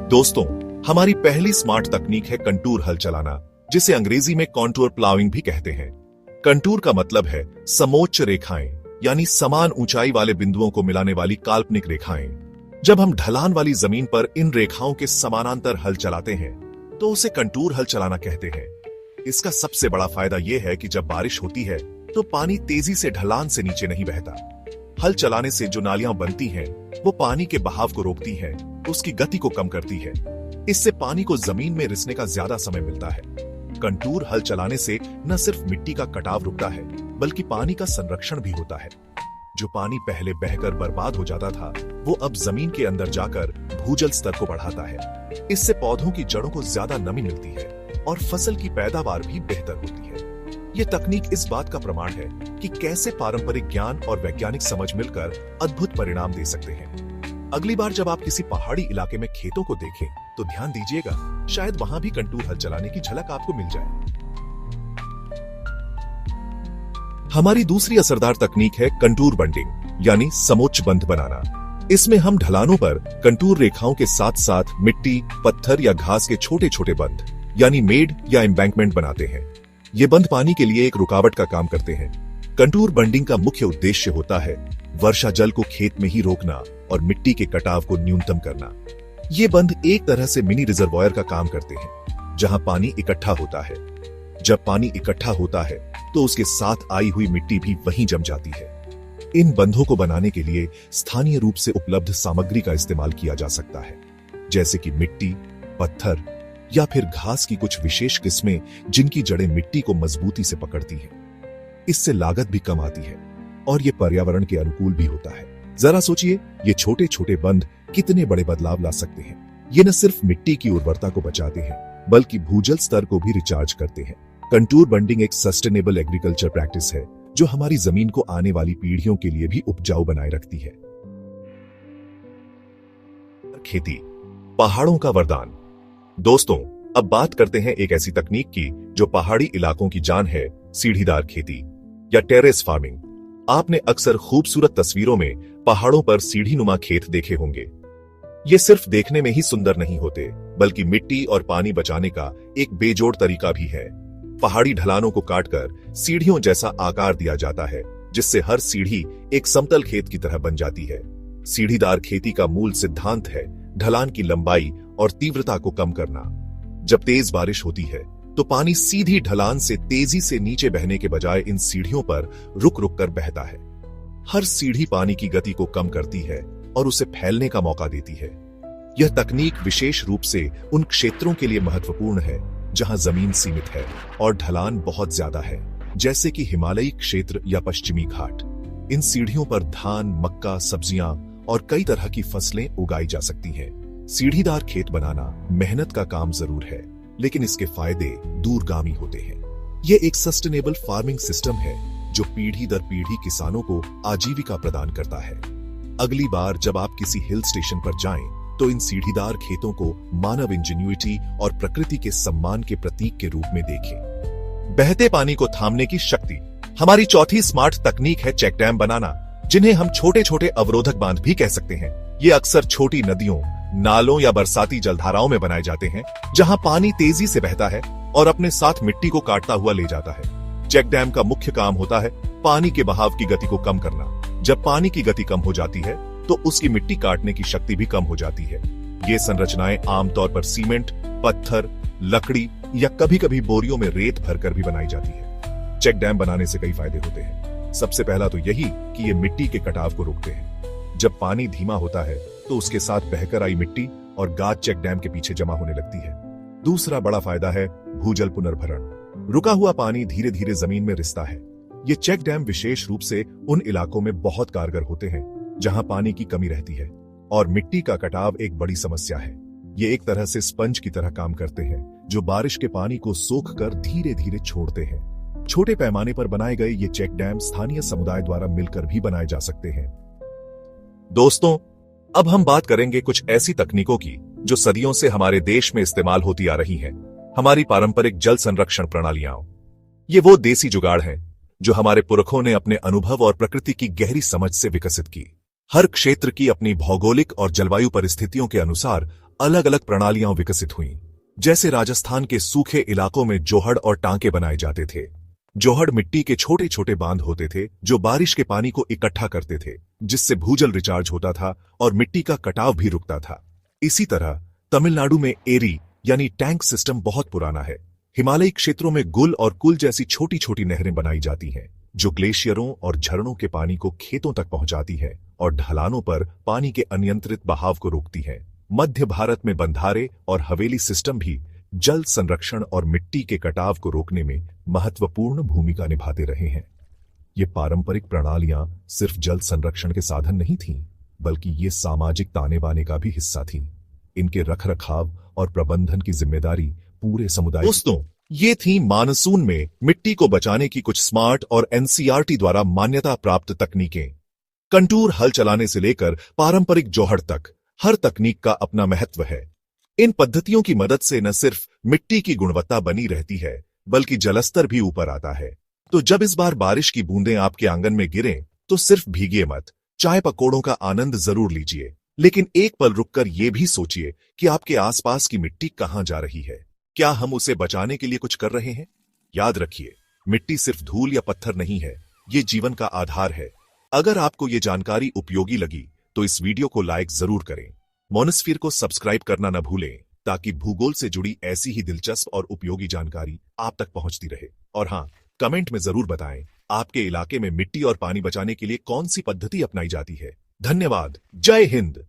दोस्तों, हमारी पहली स्मार्ट तकनीक है कंटूर हल चलाना, जिसे अंग्रेजी में कॉन्टूर प्लाविंग भी कहते हैं। कंटूर का मतलब है समोच्च रेखाएं, यानी समान ऊंचाई वाले बिंदुओं को मिलाने वाली काल्पनिक रेखाएं। जब हम ढलान वाली जमीन पर इन रेखाओं के समानांतर हल चलाते हैं तो उसे कंटूर हल चलाना कहते हैं। इसका सबसे बड़ा फायदा यह है कि जब बारिश होती है तो पानी तेजी से ढलान से नीचे नहीं बहता। हल चलाने से जो नालियां बनती हैं, वो पानी के बहाव को रोकती हैं, उसकी गति को कम करती है। इससे पानी को जमीन में रिसने का ज्यादा समय मिलता है। कंटूर हल चलाने से न सिर्फ मिट्टी का कटाव रुकता है, बल्कि पानी का संरक्षण भी होता है। जो पानी पहले बहकर बर्बाद हो जाता था, वो अब जमीन के अंदर जाकर भूजल स्तर को बढ़ाता है। इससे पौधों की जड़ों को ज्यादा नमी मिलती है और फसल की पैदावार भी बेहतर होती है। ये तकनीक इस बात का प्रमाण है कि कैसे पारंपरिक ज्ञान और वैज्ञानिक समझ मिलकर अद्भुत परिणाम दे सकते हैं। अगली बार जब आप किसी पहाड़ी इलाके में खेतों को देखें तो ध्यान दीजिएगा, शायद वहां भी कंटूर हल चलाने की झलक आपको मिल जाए। हमारी दूसरी असरदार तकनीक है कंटूर बंडिंग, यानी समोच्च बंध बनाना। इसमें हम ढलानों पर कंटूर रेखाओं के साथ साथ मिट्टी, पत्थर या घास के छोटे छोटे बंध, यानी मेड या एम्बैंकमेंट बनाते हैं। ये बंध पानी के लिए एक रुकावट का काम करते हैं। कंटूर बंडिंग का मुख्य उद्देश्य होता है वर्षा जल को खेत में ही रोकना और मिट्टी के कटाव को न्यूनतम करना। ये बंध एक तरह से मिनी रिजर्वॉयर का काम करते हैं, जहां पानी इकट्ठा होता है। जब पानी इकट्ठा होता है तो उसके साथ आई हुई मिट्टी भी वहीं जम जाती है। इन बंधों को बनाने के लिए स्थानीय रूप से उपलब्ध सामग्री का इस्तेमाल किया जा सकता है, जैसे कि मिट्टी, पत्थर या फिर घास की कुछ विशेष किस्में जिनकी जड़ें मिट्टी को मजबूती से पकड़ती हैं। इससे लागत भी कम आती है और ये पर्यावरण के अनुकूल भी होता है। जरा सोचिए, ये छोटे छोटे बंध कितने बड़े बदलाव ला सकते हैं। ये न सिर्फ मिट्टी की उर्वरता को बचाते हैं, बल्कि भूजल स्तर को भी रिचार्ज करते हैं। कंटूर बंडिंग एक सस्टेनेबल एग्रीकल्चर प्रैक्टिस है जो हमारी जमीन को आने वाली पीढ़ियों के लिए भी उपजाऊ बनाए रखती है। खेती, पहाड़ों का वरदान। दोस्तों, अब बात करते हैं एक ऐसी तकनीक की जो पहाड़ी इलाकों की जान है, सीढ़ीदार खेती या टेरेस फार्मिंग। आपने अक्सर खूबसूरत तस्वीरों में पहाड़ों पर सीढ़ीनुमा खेत देखे होंगे। ये सिर्फ देखने में ही सुंदर नहीं होते, बल्कि मिट्टी और पानी बचाने का एक बेजोड़ तरीका भी है। पहाड़ी ढलानों को काटकर सीढ़ियों जैसा आकार दिया जाता है, जिससे हर सीढ़ी एक समतल खेत की तरह बन जाती है। सीढ़ीदार खेती का मूल सिद्धांत है ढलान की लंबाई और तीव्रता को कम करना। जब तेज बारिश होती है तो पानी सीधी ढलान से तेजी से नीचे बहने के बजाय इन सीढ़ियों पर रुक रुक कर बहता है। हर सीढ़ी पानी की गति को कम करती है और उसे फैलने का मौका देती है। यह तकनीक विशेष रूप से उन क्षेत्रों के लिए महत्वपूर्ण है जहां जमीन सीमित है और ढलान बहुत ज्यादा है, जैसे कि हिमालयी क्षेत्र या पश्चिमी घाट। इन सीढ़ियों पर धान, मक्का, सब्जियां और कई तरह की फसलें उगाई जा सकती हैं। सीढ़ीदार खेत बनाना मेहनत का काम जरूर है, लेकिन इसके फायदे दूरगामी होते हैं। यह एक सस्टेनेबल फार्मिंग सिस्टम है जो पीढ़ी दर पीढ़ी किसानों को आजीविका प्रदान करता है। अगली बार जब आप किसी हिल स्टेशन पर जाएं, तो इन सीढ़ीदार खेतों को मानव इंजीन्यूइटी और प्रकृति के सम्मान के प्रतीक के रूप में देखें। बहते पानी को थामने की शक्ति। हमारी चौथी स्मार्ट तकनीक है चेक डैम बनाना, जिन्हें हम छोटे छोटे अवरोधक बांध भी कह सकते हैं। ये अक्सर छोटी नदियों, नालों या बरसाती जलधाराओं में बनाए जाते हैं, जहां पानी तेजी से बहता है और अपने साथ मिट्टी को काटता हुआ ले जाता है। चेक डैम का मुख्य काम होता है पानी के बहाव की गति को कम करना। जब पानी की गति कम हो जाती है तो उसकी मिट्टी काटने की शक्ति भी कम हो जाती है। ये संरचनाएं आमतौर पर सीमेंट, पत्थर, लकड़ी या कभी कभी बोरियों में रेत भरकर भी बनाई जाती है। चेक डैम बनाने से कई फायदे होते हैं। सबसे पहला तो यही कि ये मिट्टी के कटाव को रोकते हैं। जब पानी धीमा होता है तो उसके साथ बहकर आई मिट्टी और गाद चेक डैम के पीछे जमा होने लगती है। दूसरा बड़ा फायदा है भूजल पुनर्भरण। रुका हुआ पानी धीरे धीरे जमीन में रिसता है। ये चेक डैम विशेष रूप से उन इलाकों में बहुत कारगर होते हैं जहां पानी की कमी रहती है और मिट्टी का कटाव एक बड़ी समस्या है। ये एक तरह से स्पंज की तरह काम करते हैं, जो बारिश के पानी को सोख कर धीरे धीरे छोड़ते हैं। छोटे पैमाने पर बनाए गए ये चेक डैम स्थानीय समुदाय द्वारा मिलकर भी बनाए जा सकते हैं। दोस्तों, अब हम बात करेंगे कुछ ऐसी तकनीकों की जो सदियों से हमारे देश में इस्तेमाल होती आ रही हैं। हमारी पारंपरिक जल संरक्षण प्रणालियां। ये वो देसी जुगाड़ हैं जो हमारे पुरखों ने अपने अनुभव और प्रकृति की गहरी समझ से विकसित की। हर क्षेत्र की अपनी भौगोलिक और जलवायु परिस्थितियों के अनुसार अलग अलग प्रणालियां विकसित हुईं। जैसे राजस्थान के सूखे इलाकों में जोहड़ और टांके बनाए जाते थे। जोहड़ मिट्टी के छोटे छोटे बांध होते थे जो बारिश के पानी को इकट्ठा करते थे, जिससे भूजल रिचार्ज होता था और मिट्टी का कटाव भी रुकता था। इसी तरह तमिलनाडु में एरी यानी टैंक सिस्टम बहुत पुराना है। हिमालयी क्षेत्रों में गुल और कुल जैसी छोटी छोटी नहरें बनाई जाती हैं, जो ग्लेशियरों और झरनों के पानी को खेतों तक पहुंचाती है और ढलानों पर पानी के अनियंत्रित बहाव को रोकती है। मध्य भारत में बंधारे और हवेली सिस्टम भी जल संरक्षण और मिट्टी के कटाव को रोकने में महत्वपूर्ण भूमिका निभाते रहे हैं। ये पारंपरिक प्रणालियां सिर्फ जल संरक्षण के साधन नहीं थीं, बल्कि ये सामाजिक ताने बाने का भी हिस्सा थीं। इनके रखरखाव और प्रबंधन की जिम्मेदारी पूरे समुदाय। दोस्तों, ये थी मानसून में मिट्टी को बचाने की कुछ स्मार्ट और एनसीईआरटी द्वारा मान्यता प्राप्त तकनीकें। कंटूर हल चलाने से लेकर पारंपरिक जोहड़ तक हर तकनीक का अपना महत्व है। इन पद्धतियों की मदद से न सिर्फ मिट्टी की गुणवत्ता बनी रहती है, बल्कि जलस्तर भी ऊपर आता है। तो जब इस बार बारिश की बूंदें आपके आंगन में गिरें, तो सिर्फ भीगिए मत, चाय पकौड़ों का आनंद जरूर लीजिए। लेकिन एक पल रुककर यह भी सोचिए कि आपके आसपास की मिट्टी कहां जा रही है। क्या हम उसे बचाने के लिए कुछ कर रहे हैं? याद रखिए, मिट्टी सिर्फ धूल या पत्थर नहीं है, ये जीवन का आधार है। अगर आपको ये जानकारी उपयोगी लगी तो इस वीडियो को लाइक जरूर करें। मोनोस्फीयर को सब्सक्राइब करना न भूलें, ताकि भूगोल से जुड़ी ऐसी ही दिलचस्प और उपयोगी जानकारी आप तक पहुंचती रहे। और हां, कमेंट में जरूर बताएं आपके इलाके में मिट्टी और पानी बचाने के लिए कौन सी पद्धति अपनाई जाती है। धन्यवाद। जय हिंद।